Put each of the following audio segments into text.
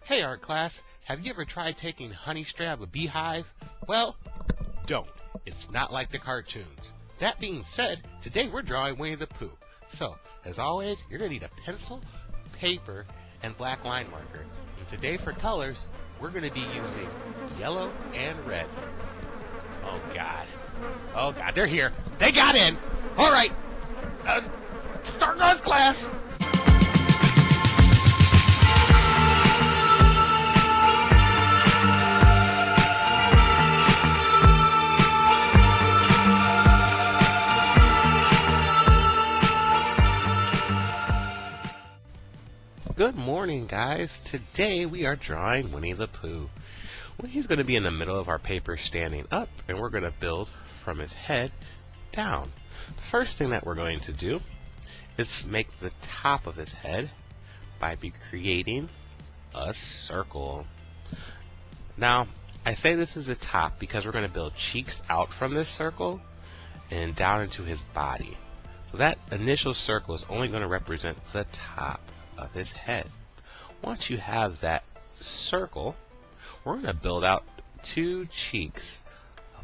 Hey art class, have you ever tried taking honey straight out of a beehive? Well, don't. It's not like the cartoons. That being said, today we're drawing Winnie the Pooh. So, as always, you're going to need a pencil, paper, and black line marker. And today for colors, we're going to be using yellow and red. Oh God, they're here. They got in. All right, start art class. Good morning, guys. Today we are drawing Winnie the Pooh. Winnie's going to be in the middle of our paper standing up, and we're going to build from his head down. The first thing that we're going to do is make the top of his head by creating a circle. Now, I say this is the top because we're going to build cheeks out from this circle and down into his body. So that initial circle is only going to represent the top of his head. Once you have that circle, we're going to build out two cheeks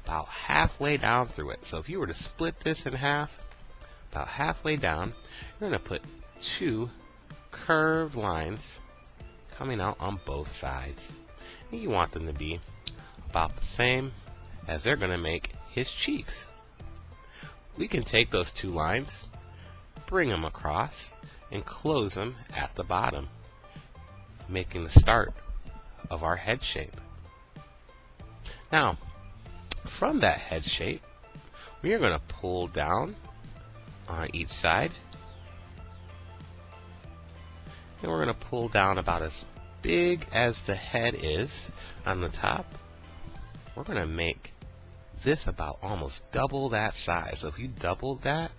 about halfway down through it. So if you were to split this in half, about halfway down, you're going to put two curved lines coming out on both sides. And you want them to be about the same as they're going to make his cheeks. We can take those two lines, bring them across, and close them at the bottom, making the start of our head shape. Now, from that head shape, we are going to pull down on each side, and we're going to pull down about as big as the head is on the top. We're going to make this about almost double that size. So if you double that,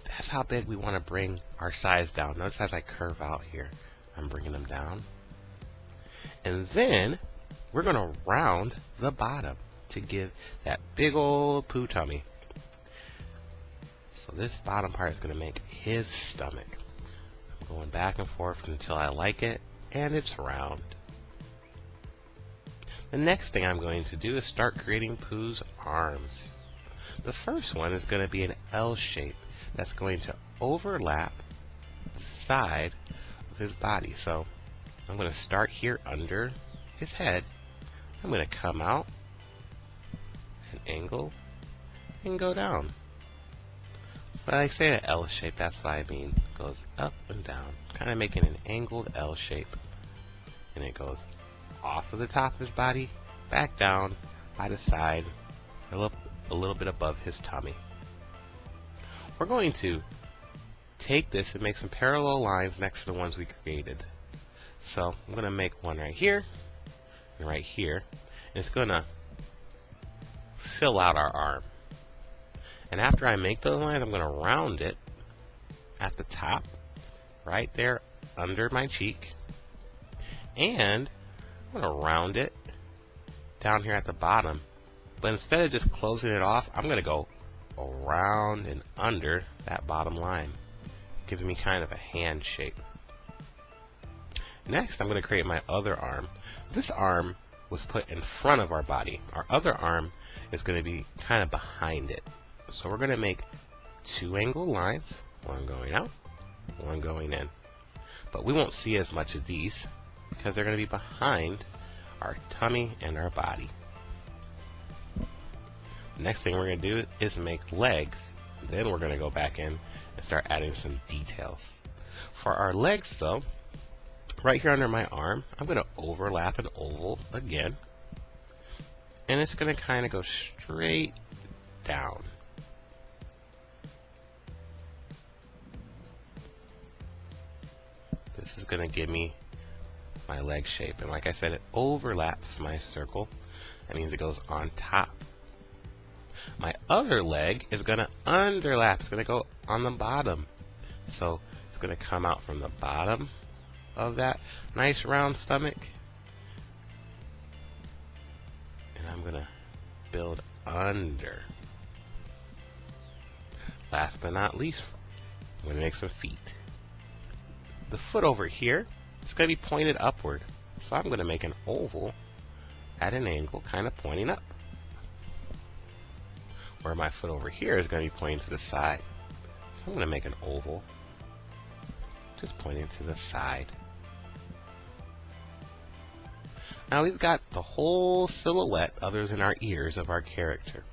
that's how big we want to bring our size down. Notice as I curve out here, I'm bringing them down. And then we're going to round the bottom to give that big old Pooh tummy. So this bottom part is going to make his stomach. I'm going back and forth until I like it, and it's round. The next thing I'm going to do is start creating Pooh's arms. The first one is going to be an L shape that's going to overlap the side of his body. So I'm going to start here under his head. I'm going to come out, an angle, and go down. So I say an L shape, that's what I mean. It goes up and down, kind of making an angled L shape. And it goes off of the top of his body, back down by the side, a little bit above his tummy. We're going to take this and make some parallel lines next to the ones we created. So I'm going to make one right here and right here, and it's going to fill out our arm. And after I make those lines, I'm going to round it at the top, right there under my cheek, and I'm going to round it down here at the bottom. But instead of just closing it off, I'm going to go around and under that bottom line, giving me kind of a hand shape. Next, I'm going to create my other arm. This arm was put in front of our body. Our other arm is going to be kind of behind it. So we're going to make two angled lines, one going out, one going in. But we won't see as much of these because they're going to be behind our tummy and our body. Next thing we're going to do is make legs. Then we're going to go back in and start adding some details. For our legs though, right here under my arm, I'm going to overlap an oval again. And it's going to kind of go straight down. This is going to give me my leg shape. And like I said, it overlaps my circle. That means it goes on top. My other leg is going to underlap. It's going to go on the bottom. So it's going to come out from the bottom of that nice round stomach. And I'm going to build under. Last but not least, I'm going to make some feet. The foot over here is going to be pointed upward. So I'm going to make an oval at an angle, kind of pointing up. Where my foot over here is going to be pointing to the side. So I'm going to make an oval just pointing to the side. Now we've got the whole silhouette, other than our ears, of our character.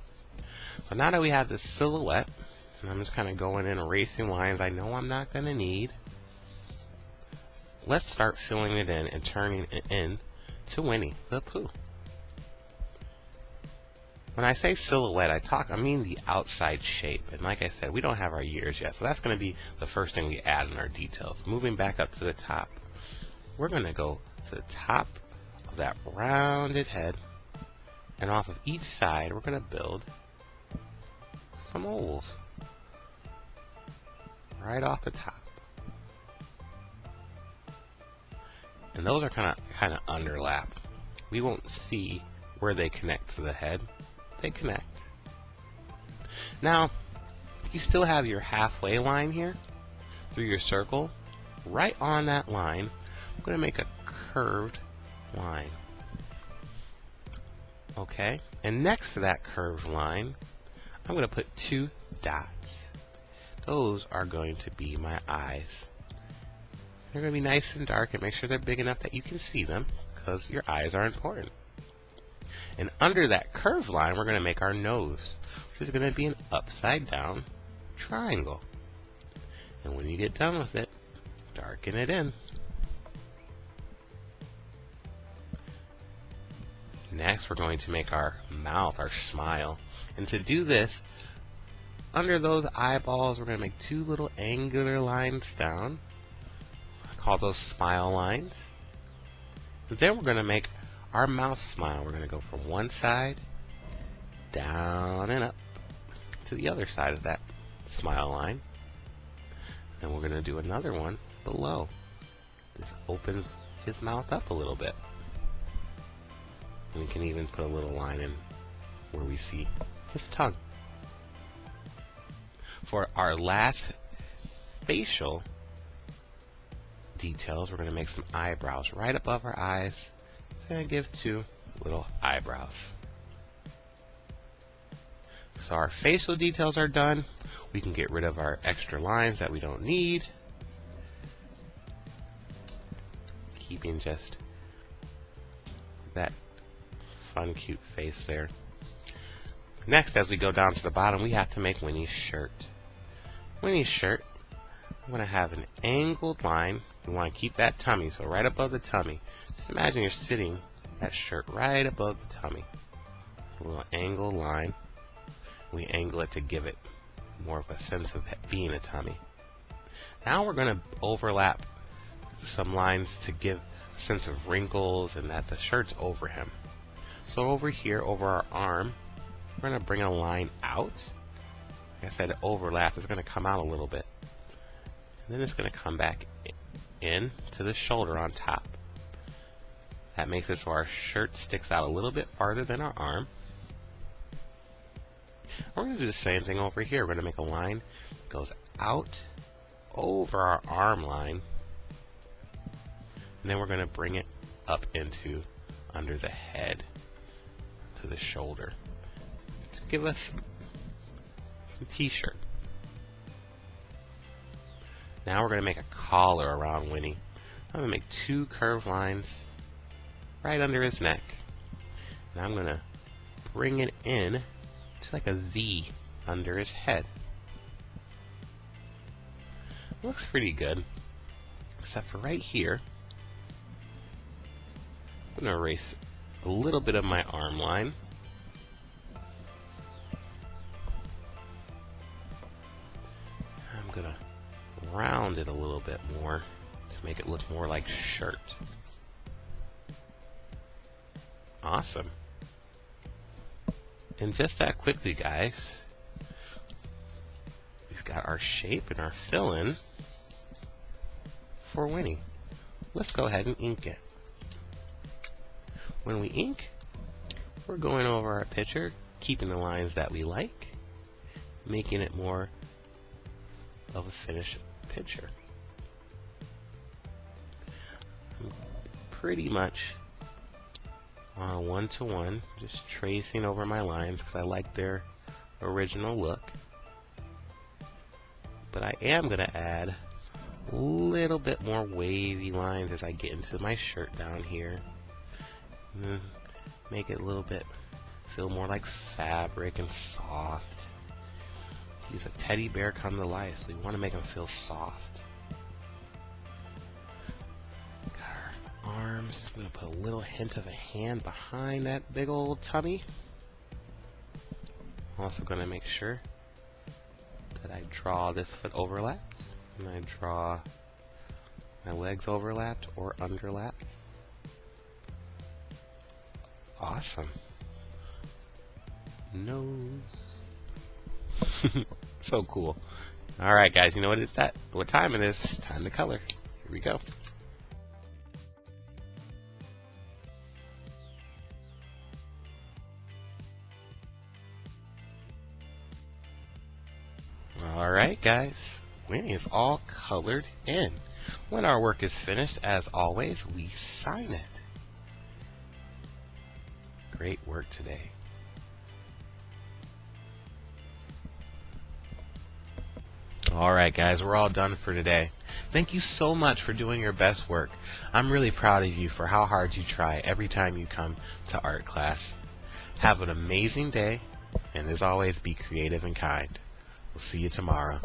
So now that we have this silhouette, and I'm just kind of going in erasing lines I know I'm not going to need, let's start filling it in and turning it in to Winnie the Pooh. When I say silhouette, I mean the outside shape. And like I said, we don't have our ears yet, so that's going to be the first thing we add in our details. Moving back up to the top, we're going to go to the top of that rounded head, and off of each side, we're going to build some ovals right off the top. And those are kind of underlap. We won't see where they connect to the head. They connect. Now, you still have your halfway line here through your circle. Right on that line, I'm going to make a curved line. Okay? And next to that curved line, I'm going to put 2 dots. Those are going to be my eyes. They're going to be nice and dark, and make sure they're big enough that you can see them, because your eyes are important. And under that curved line, we're going to make our nose, which is going to be an upside down triangle. And when you get done with it, darken it in. Next, we're going to make our mouth, our smile. And to do this, under those eyeballs, we're going to make 2 little angular lines down. I call those smile lines. And then we're going to make our mouth smile. We're going to go from one side down and up to the other side of that smile line. And we're going to do another one below. This opens his mouth up a little bit. And we can even put a little line in where we see his tongue. For our last facial details, we're going to make some eyebrows right above our eyes. And give 2 little eyebrows. So our facial details are done. We can get rid of our extra lines that we don't need, keeping just that fun, cute face there. Next, as we go down to the bottom, we have to make Winnie's shirt. Winnie's shirt, I'm going to have an angled line. We want to keep that tummy, so right above the tummy. Just imagine you're sitting that shirt right above the tummy. A little angled line. We angle it to give it more of a sense of being a tummy. Now we're going to overlap some lines to give a sense of wrinkles and that the shirt's over him. So over here, over our arm, we're going to bring a line out. Like I said, overlap is going to come out a little bit. And then it's going to come back in to the shoulder on top. That makes it so our shirt sticks out a little bit farther than our arm. We're going to do the same thing over here. We're going to make a line that goes out over our arm line. And then we're going to bring it up into under the head to the shoulder to give us some t-shirt. Now we're going to make a collar around Winnie. I'm going to make 2 curved lines right under his neck. Now I'm going to bring it in to like a V under his head. Looks pretty good, except for right here. I'm going to erase a little bit of my arm line. I'm going to round it a little bit more to make it look more like shirt. Awesome. And just that quickly, guys, we've got our shape and our fill-in for Winnie. Let's go ahead and ink it. When we ink, we're going over our picture, keeping the lines that we like, making it more of a finished picture. pretty much one-to-one, just tracing over my lines because I like their original look. But I am going to add a little bit more wavy lines as I get into my shirt down here. Make it a little bit feel more like fabric and soft. He's a teddy bear come to life, so you want to make him feel soft. Got our arms. I'm going to put a little hint of a hand behind that big old tummy. Also going to make sure that I draw this foot overlaps, and I draw my legs overlapped or underlapped. Awesome. Nose. So cool. Alright guys, you know what time it is? Time to color. Here we go. Alright guys, Winnie is all colored in. When our work is finished, as always, we sign it. Great work today. Alright guys, we're all done for today. Thank you so much for doing your best work. I'm really proud of you for how hard you try every time you come to art class. Have an amazing day, and as always, be creative and kind. We'll see you tomorrow.